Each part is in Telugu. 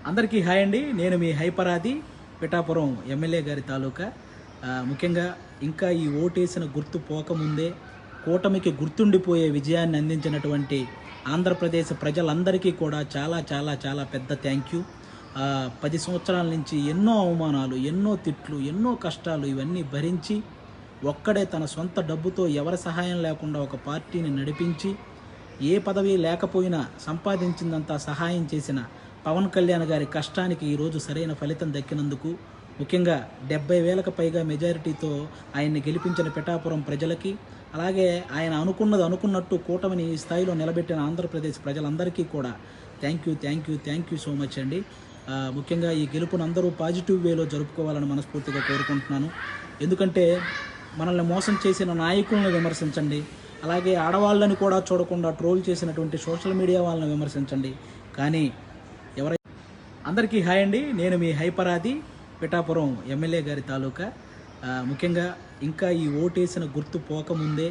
అందరికీ హాయ్ అండి. నేను మీ హైపరాది పిఠాపురం ఎమ్మెల్యే గారి తాలూకా. ముఖ్యంగా ఇంకా ఈ ఓటేసిన గుర్తు పోకముందే కూటమికి గుర్తుండిపోయే విజయాన్ని అందించినటువంటి ఆంధ్రప్రదేశ్ ప్రజలందరికీ కూడా చాలా చాలా చాలా పెద్ద థ్యాంక్ యూ. 10 సంవత్సరాల నుంచి ఎన్నో అవమానాలు, ఎన్నో తిట్లు, ఎన్నో కష్టాలు ఇవన్నీ భరించి ఒక్కడే తన సొంత డబ్బుతో ఎవరి సహాయం లేకుండా ఒక పార్టీని నడిపించి ఏ పదవి లేకపోయినా సంపాదించిందంతా సహాయం చేసిన పవన్ కళ్యాణ్ గారి కష్టానికి ఈరోజు సరైన ఫలితం దక్కినందుకు, ముఖ్యంగా 70,000కు పైగా మెజారిటీతో ఆయన్ని గెలిపించిన పిఠాపురం ప్రజలకి, అలాగే ఆయన అనుకున్నట్టు కూటమిని ఈ స్థాయిలో నిలబెట్టిన ఆంధ్రప్రదేశ్ ప్రజలందరికీ కూడా థ్యాంక్ యూ సో మచ్ అండి. ముఖ్యంగా ఈ గెలుపును అందరూ పాజిటివ్ వేలో జరుపుకోవాలని మనస్ఫూర్తిగా కోరుకుంటున్నాను. ఎందుకంటే మనల్ని మోసం చేసిన నాయకులను విమర్శించండి, అలాగే ఆడవాళ్ళని కూడా చూడకుండా ట్రోల్ చేసినటువంటి సోషల్ మీడియా వాళ్ళని విమర్శించండి. కానీ అందరికీ హాయ్ అండి. నేను మీ హైపరాది పిఠాపురం ఎమ్మెల్యే గారి తాలూకా. ముఖ్యంగా ఇంకా ఈ ఓటేసిన గుర్తు పోకముందే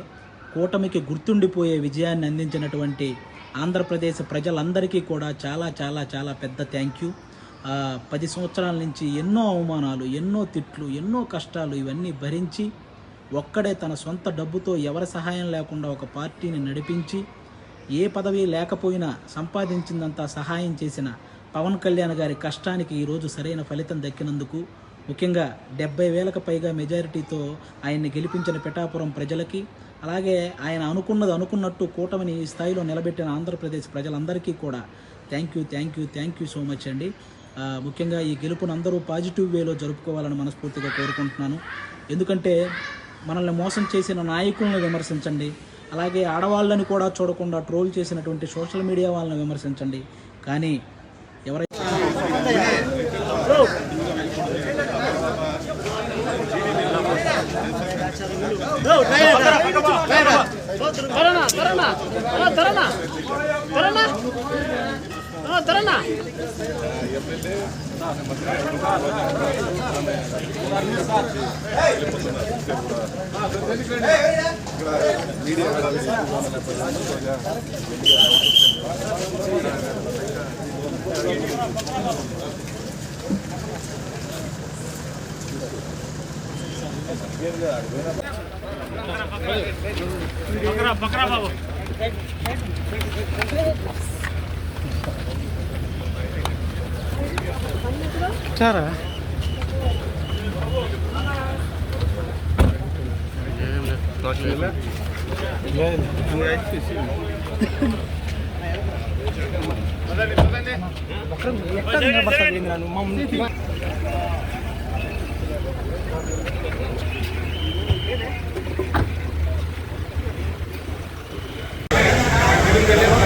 కూటమికి గుర్తుండిపోయే విజయాన్ని అందించినటువంటి ఆంధ్రప్రదేశ్ ప్రజలందరికీ కూడా చాలా చాలా చాలా పెద్ద థ్యాంక్ యూ. 10 సంవత్సరాల నుంచి ఎన్నో అవమానాలు, ఎన్నో తిట్లు, ఎన్నో కష్టాలు ఇవన్నీ భరించి ఒక్కడే తన సొంత డబ్బుతో ఎవరి సహాయం లేకుండా ఒక పార్టీని నడిపించి ఏ పదవి లేకపోయినా సంపాదించిందంతా సహాయం చేసిన పవన్ కళ్యాణ్ గారి కష్టానికి ఈరోజు సరైన ఫలితం దక్కినందుకు, ముఖ్యంగా 70,000కు పైగా మెజారిటీతో ఆయన్ని గెలిపించిన పిఠాపురం ప్రజలకి, అలాగే ఆయన అనుకున్నట్టు కూటమిని ఈ స్థాయిలో నిలబెట్టిన ఆంధ్రప్రదేశ్ ప్రజలందరికీ కూడా థ్యాంక్ యూ సో మచ్ అండి. ముఖ్యంగా ఈ గెలుపును అందరూ పాజిటివ్ వేలో జరుపుకోవాలని మనస్ఫూర్తిగా కోరుకుంటున్నాను. ఎందుకంటే మనల్ని మోసం చేసిన నాయకులను విమర్శించండి, అలాగే ఆడవాళ్ళని కూడా చూడకుండా ట్రోల్ చేసినటువంటి సోషల్ మీడియా వాళ్ళని విమర్శించండి. కానీ बकरा बाबू चारा Gracias.